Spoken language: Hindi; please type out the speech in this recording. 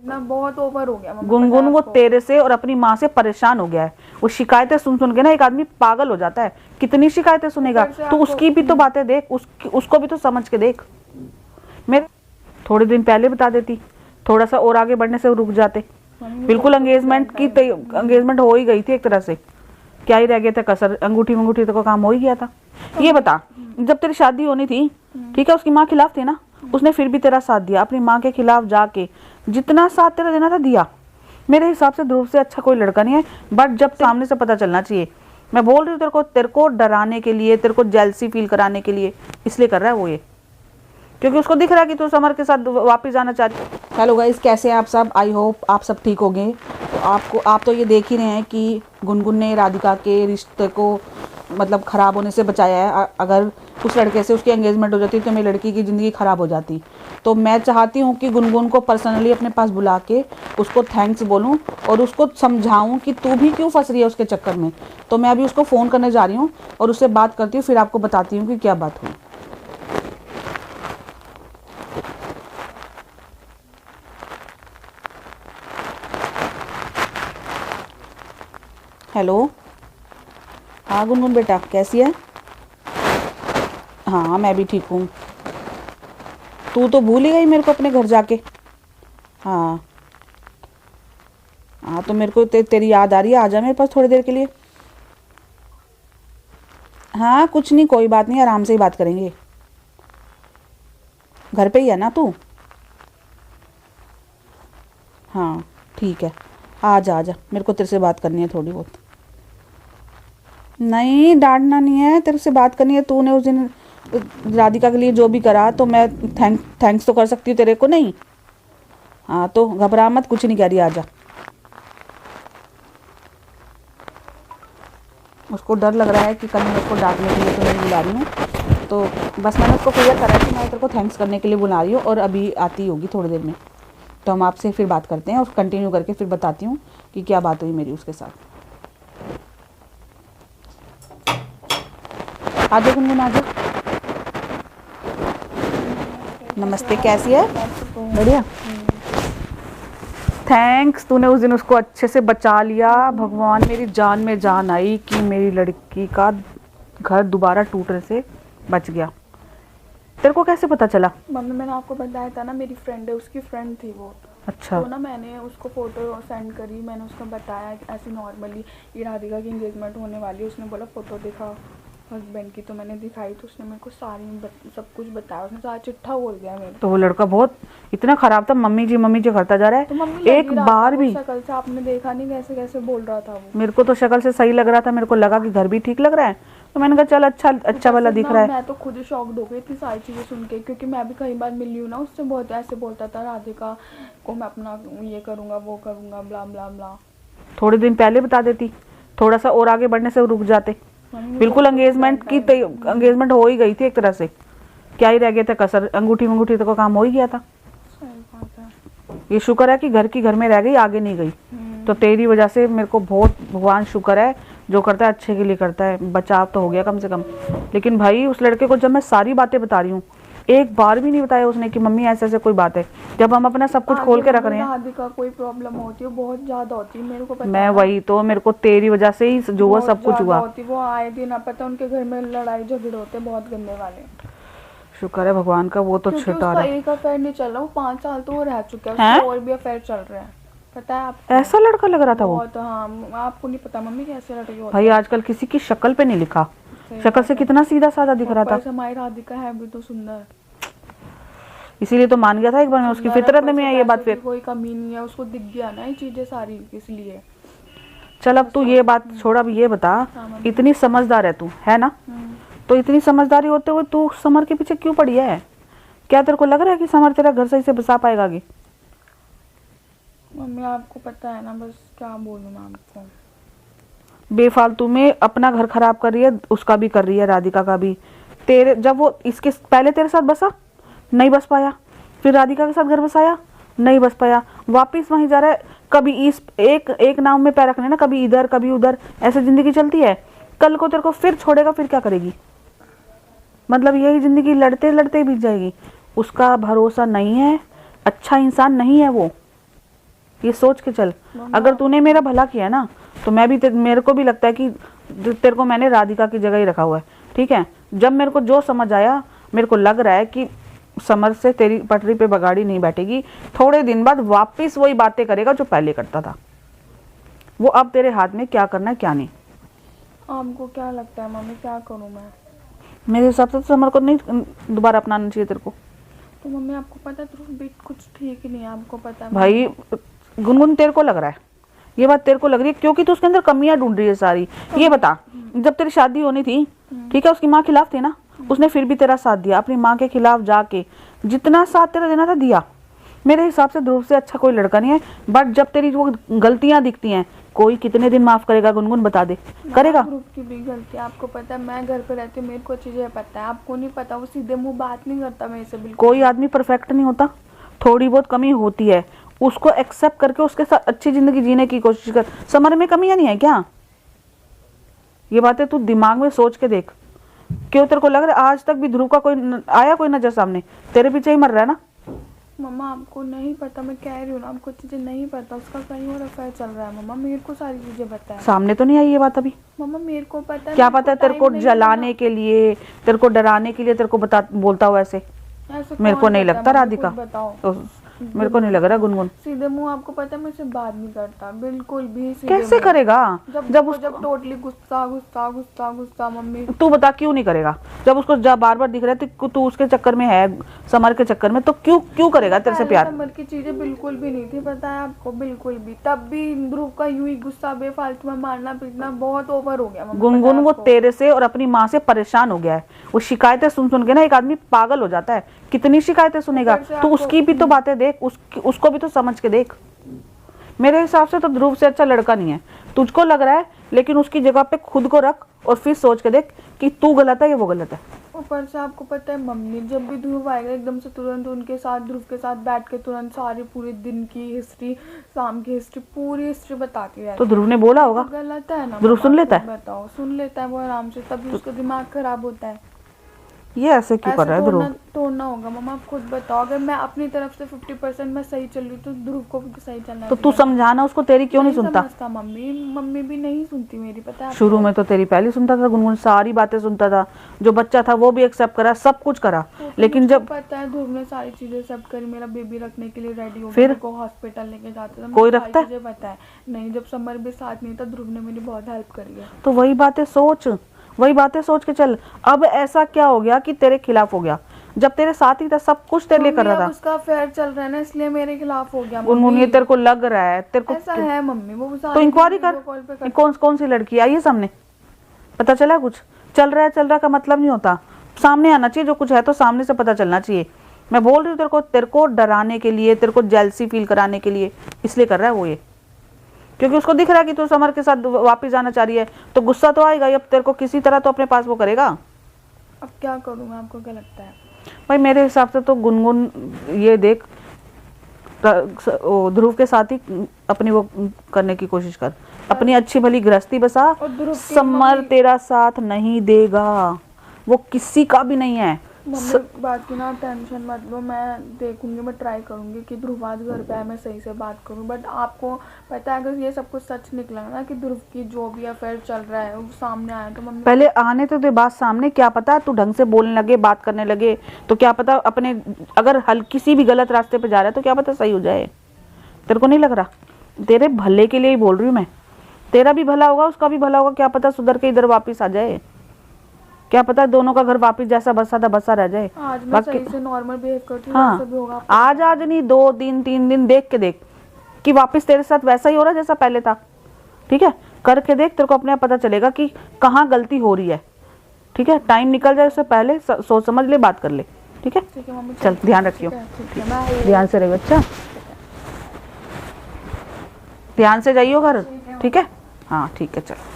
ना बहुत ओवर हो गया। गुनगुन वो तेरे से और अपनी माँ से परेशान हो गया है। वो शिकायतें सुन सुन के ना एक आदमी पागल हो जाता है। कितनी शिकायतें सुनेगा तो उसकी भी तो बातें देख, उसको भी तो समझ के देख। मैं थोड़े दिन पहले बता देती, थोड़ा सा और आगे बढ़ने से रुक जाते। बिल्कुल एंगेजमेंट हो ही गई थी एक तरह से। क्या ही रह गया था कसर, अंगूठी वंगूठी तो काम हो ही गया था। ये बता, जब तेरी शादी होनी थी, ठीक है, उसकी माँ खिलाफ थी ना, उसने फिर भी तेरा साथ दिया। अपनी माँ के खिलाफ जाके जितना साथ तेरा देना था दिया। मेरे हिसाब से ध्रुव से अच्छा कोई लड़का नहीं है। बट जब सामने से पता चलना चाहिए। मैं बोल रही हूँ तेरे को डराने के लिए, तेरे को जेलसी फील कराने के लिए, इसलिए कर रहा है वो ये, क्योंकि उसको दिख रहा है कि तू समर के साथ वापस जाना चाह रही। हेलो गाइस, कैसे हैं आप सब? आई होप आप सब ठीक होंगे। तो आप तो ये देख ही रहे हैं कि गुनगुन ने राधिका के रिश्ते को मतलब ख़राब होने से बचाया है। अगर उस लड़के से उसकी एंगेजमेंट हो जाती तो मेरी लड़की की ज़िंदगी ख़राब हो जाती। तो मैं चाहती हूँ कि गुनगुन को पर्सनली अपने पास बुला के उसको थैंक्स बोलूँ और उसको समझाऊँ कि तू भी क्यों फंस रही है उसके चक्कर में। तो मैं अभी उसको फ़ोन करने जा रही हूँ और उससे बात करती हूँ, फिर आपको बताती हूँ कि क्या बात हुई। हेलो, हाँ गुनगुन बेटा, कैसी है? हाँ मैं भी ठीक हूँ। तू तो भूल ही गई मेरे को अपने घर जाके। हाँ हाँ, तो मेरे को तेरी याद आ रही है, आ जा मेरे पास थोड़ी देर के लिए। हाँ कुछ नहीं, कोई बात नहीं, आराम से ही बात करेंगे। घर पे ही है ना तू? हाँ ठीक है, आ जा आ जा, मेरे को तेरे से बात करनी है थोड़ी बहुत। नहीं डांटना नहीं है, तेरे से बात करनी है। तूने उस दिन राधिका के लिए जो भी करा तो मैं थैंक्स तो कर सकती हूँ तेरे को, नहीं? हाँ तो घबरा मत, कुछ नहीं कह रही, आ जा। उसको डर लग रहा है कि कल मैं उसको डांटने के लिए तो नहीं बुला रही हूँ। तो बस मैंने उसको क्लियर करा कि मैं तेरे को थैंक्स करने के लिए बुला रही हूँ और अभी आती होगी थोड़ी देर में। तो हम आपसे फिर बात करते हैं और कंटिन्यू करके फिर बताती हूँ कि क्या बात हुई मेरी उसके साथ। आ जाओ गुनगुन, आ जाओ। नमस्ते, कैसी है? बढ़िया। थैंक्स, तूने उस दिन उसको अच्छे से बचा लिया। भगवान, मेरी जान में जान आई कि मेरी लड़की का घर दोबारा टूटने से बच गया। तेरे को कैसे पता चला? मम्मी मैंने आपको बताया था ना, मेरी फ्रेंड है, उसकी फ्रेंड थी वो। अच्छा। तो ना मैंने उसको फ़ोटो सेंड करी, मैंने उसको बताया ऐसे नॉर्मली ये राधिका की एंगेजमेंट होने वाली है। उसने बोला फ़ोटो दिखा हस्बैंड की, तो मैंने दिखाई तो उसने मेरे को सब कुछ बताया। उसने सारा चिट्ठा बोल दिया मेरे। तो वो लड़का बहुत इतना खराब था, मम्मी जी करता जा रहा है। तो मम्मी एक बार भी शक्ल से आपने देखा नहीं कैसे कैसे बोल रहा था वो। मेरे को तो शक्ल से सही लग रहा था, मेरे को लगा कि घर भी ठीक लग रहा है, तो मैंने कहा चल अच्छा वाला दिख रहा है। मैं तो खुद ही शॉक्ड हो गई इतनी सारी चीज़ें सुन के, क्योंकि मैं भी कई बार मिली हूँ ना उससे। बहुत ऐसे बोलता था राधिका को मैं अपना ये करूँगा वो करूँगा ब्ला ब्ला ब्ला। थोड़े दिन पहले बता देती, थोड़ा सा और आगे बढ़ने से रुक जाते। बिल्कुल एंगेजमेंट हो ही गई थी एक तरह से। क्या ही रह गया था कसर, अंगूठी वंगूठी तो काम हो ही गया था। ये शुक्र है कि घर में रह गई, आगे नहीं गई। तो तेरी वजह से मेरे को बहुत भगवान शुक्र है, जो करता है अच्छे के लिए करता है। बचाव तो हो गया कम से कम। लेकिन भाई उस लड़के को जब मैं सारी बातें बता रही हूँ, एक बार भी नहीं बताया उसने कि मम्मी ऐसे ऐसे कोई बात है, जब हम अपना सब कुछ खोल के रख रहे हैं। राधिका कोई प्रॉब्लम होती है बहुत ज्यादा होती है, मेरे को पता मैं वही तो, मेरे को तेरी वजह से ही जो हुआ सब कुछ हुआ। वो आए दिन पता उनके घर में लड़ाई झगड़े होते बहुत गंदे वाले। शुक्र है भगवान का, वो तो छुटा रहा। एक अफेयर नहीं चल रहा, वो 5 साल तो वो रह चुका है, और भी अफेयर चल रहे हैं, पता है आपको? ऐसा लड़का लग रहा था वो। तो हाँ, आपको नहीं पता मम्मी कैसे लड़के होते भाई आजकल किसी की शक्ल पे नहीं लिखा, शक्ल से कितना सीधा साधा दिख रहा था। हमारी राधिका है भी तो सुंदर, इसीलिए तो मान गया था एक बार मैं, उसकी फितरत में है ये बात। फिर कोई कमी नहीं है, उसको दिख गया ना ये चीजें सारी, इसलिए। चल अब तू ये बात छोड़, अब ये बता, इतनी समझदार है तू, है ना? तो इतनी समझदारी होते हुए तू समर के पीछे क्यों पड़ी है? क्या तेरे को लग रहा है कि समर तेरा घर सही से बसा पाएगा आगे? मम्मी आपको पता है ना, बस क्या बोलूं मैं आपको। बेफालतू में अपना घर खराब कर रही है, उसका भी कर रही है, राधिका का भी। तेरे जब वो इसके पहले तेरे साथ बसा, नहीं बस पाया, फिर राधिका के साथ घर बसाया, नहीं बस पाया, वापिस वहीं जा रहा है। कभी इस एक नाव में पैर रखने ना, कभी इधर कभी उधर, ऐसे जिंदगी चलती है। कल को तेरे को फिर छोड़ेगा, फिर क्या करेगी? मतलब यही जिंदगी लड़ते लड़ते बीत जाएगी। उसका भरोसा नहीं है, अच्छा इंसान नहीं है वो। ये सोच के चल। अगर तूने मेरा भला किया ना तो मैं भी मेरे को भी लगता है कि तेरे को मैंने राधिका की जगह ही रखा हुआ है, ठीक है। जब मेरे को जो समझ आया, मेरे को लग रहा है कि समर से तेरी पटरी पे बगाड़ी नहीं बैठेगी, थोड़े दिन बाद वापस वही बातें करेगा जो पहले करता था। वो अब तेरे हाथ में क्या करना है क्या नहीं। आपको क्या लगता है मम्मी, क्या करूं मैं? मेरे हिसाब से तो समर को नहीं दोबारा अपनाना चाहिए तेरे को। तो मम्मी आपको पता है ध्रुव भी कुछ ठीक ही नहीं है, आपको पता है भाई गुनगुन तेरे को लग रहा है, ये बात तेरे को लग रही है क्योंकि तू उसके अंदर कमियां ढूंढ रही है सारी। ये बता, जब तेरी शादी होनी थी, ठीक है, उसकी माँ खिलाफ थी ना, उसने फिर भी तेरा साथ दिया, अपनी माँ के खिलाफ जाके जितना साथ तेरा देना था दिया। मेरे हिसाब से ध्रुव से अच्छा कोई लड़का नहीं है। बट जब तेरी वो गलतियां दिखती हैं, कोई कितने दिन माफ करेगा गुनगुन, बता दे, करेगा? ध्रुव की भी गलती है, आपको पता है मैं घर पे रहती हूँ, मेरे को चीजें पता है, आपको नहीं पता। वो सीधे मुंह बात नहीं करता मेरे से बिल्कुल। कोई आदमी परफेक्ट नहीं होता, थोड़ी बहुत कमी होती है, उसको एक्सेप्ट करके उसके साथ अच्छी जिंदगी जीने की कोशिश कर। समर में कमियां नहीं है क्या? ये बातें तू दिमाग में सोच के देख। क्यों तेरे को लग रहा है आज तक भी ध्रुव का आया कोई नजर सामने? तेरे पीछे ही मर रहा है ना। मम्मा आपको नहीं पता, मैं कह रही हूँ ना, आपको चीजें नहीं पता। उसका कहीं और अफेयर चल रहा है मम्मा, मेरे को सारी चीजें पता है। सामने तो नहीं आई ये बात अभी? मम्मा मेरे को पता है। क्या पता है तेरे को जलाने के लिए, तेरे को डराने के लिए तेरे को बोलता हुआ ऐसे? मेरे को नहीं लगता राधिका, तो मेरे को नहीं लग रहा गुनगुन। सीधे मुंह आपको पता है मुझसे बात नहीं करता बिल्कुल भी। कैसे करेगा? जब टोटली गुस्सा गुस्सा गुस्सा गुस्सा मम्मी। तू बता क्यों नहीं करेगा? जब उसको बार बार दिख रहा है तू उसके चक्कर में है, समर के चक्कर में, तो क्यों करेगा तेरे से प्यार? समर की चीजें बिल्कुल भी नहीं थी, पता है आपको, बिल्कुल भी। तब भी ध्रुव का यूं ही गुस्सा बेफालतू में मारना पीटना बहुत ओवर हो गया। गुनगुन वो तेरे से और अपनी माँ से परेशान हो गया है। वो शिकायतें सुन सुन के ना एक आदमी पागल हो जाता है। कितनी शिकायतें सुनेगा? तू उसकी भी तो बातें देख, उसको भी तो समझ के देख। मेरे हिसाब से तो ध्रुव से अच्छा लड़का नहीं है। तुझको लग रहा है, लेकिन उसकी जगह पे खुद को रख और फिर सोच के देख कि तू गलत है या वो गलत है। ऊपर से आपको पता है मम्मी, जब भी ध्रुव आएगा एकदम से तुरंत उनके साथ, ध्रुव के साथ बैठ के तुरंत सारी पूरे दिन की हिस्ट्री, शाम की हिस्ट्री, पूरी हिस्ट्री बताती है। तो ध्रुव ने बोला होगा, गलत है ना? ध्रुव सुन लेता है? बताओ, सुन लेता है वो आराम से, तभी उसका दिमाग खराब होता है। ये ऐसे क्यों कर रहा है ध्रुव? तोड़ना होगा मम्मा, आप खुद बताओ। अगर मैं अपनी तरफ से 50% मैं सही चल रही तो ध्रुव को भी सही चलना। तो तू समझाना उसको, तेरी क्यों नहीं सुनता? मम्मी भी नहीं सुनती मेरी, पता है। शुरू में तो तेरी पहले सुनता था गुनगुन, सारी बातें सुनता था, जो बच्चा था वो भी एक्सेप्ट करा, सब कुछ करा। लेकिन जब पता है ध्रुव ने सारी चीजें एक्सेप्ट करी, मेरा बेबी रखने के लिए रेडी हो गया, फिर को हॉस्पिटल लेके जाता था, कोई रखता है? मुझे पता है नहीं, जब समर भी साथ नहीं था ध्रुव ने मेरी बहुत हेल्प करी है। तो वही बातें सोच के चल। अब ऐसा क्या हो गया कि तेरे खिलाफ हो गया? जब तेरे साथ ही था, सब कुछ तेरे लिए कर रहा था। उसका अफेयर चल रहा है ना, इसलिए मेरे खिलाफ हो गया। गुनगुन ये तेरे को लग रहा है? तेरे को ऐसा है मम्मी, वो तो इंक्वायरी कर, कौन सी लड़की आई है सामने, पता चला? कुछ चल रहा का मतलब नहीं होता, सामने आना चाहिए। जो कुछ है तो सामने से पता चलना चाहिए। मैं बोल रही हूँ तेरे को डराने के लिए, तेरे को जेलसी फील कराने के लिए, इसलिए कर रहा है वो ये, क्योंकि उसको दिख रहा है कि तू समर के साथ वापस जाना चाह रही है, तो गुस्सा तो आएगा। अब तेरे को किसी तरह तो अपने पास वो करेगा। अब क्या करूं मैं, आपको क्या लगता है? भाई मेरे हिसाब से तो गुनगुन ये देख, ध्रुव के साथ ही अपनी वो करने की कोशिश कर, अपनी अच्छी भली गृहस्थी बसा। समर तेरा साथ नहीं देगा, वो किसी का भी नहीं है। मम्मी बात की ना टेंशन मत लो, मैं देखूंगी, मैं ट्राई करूंगी कि ध्रुव आज घर पे आए, मैं सही से बात करूं। बट आपको पता है अगर ये सब कुछ सच निकला ना कि ध्रुव की जो भी अफेयर चल रहा है वो सामने आया, तो मम्मी पहले आने तो दे बात सामने। क्या पता तू ढंग से बोलने लगे, बात करने लगे, तो क्या पता अपने अगर किसी भी गलत रास्ते पे जा रहा है तो क्या पता सही हो जाए। तेरे को नहीं लग रहा? तेरे भले के लिए ही बोल रही हूँ मैं, तेरा भी भला होगा, उसका भी भला होगा। क्या पता सुधर के इधर वापिस आ जाए, क्या पता दोनों का घर वापस जैसा बसा था बसा रह जाए। आज मैं सही से नॉर्मल बिहेव करती हूँ, हाँ, वैसा भी होगा। आज नहीं, 2 दिन 3 दिन देख के देख कि वापस तेरे साथ वैसा ही हो रहा है जैसा पहले था। ठीक है, करके देख, तेरे को अपने आप पता चलेगा कि कहाँ गलती हो रही है। ठीक है, टाइम निकल जाए उससे पहले सोच समझ ले, बात कर ले। ठीक है, चल ध्यान रखियो, ध्यान से रहियो। अच्छा, ध्यान से जाइयो घर। ठीक है, हाँ ठीक है, चल।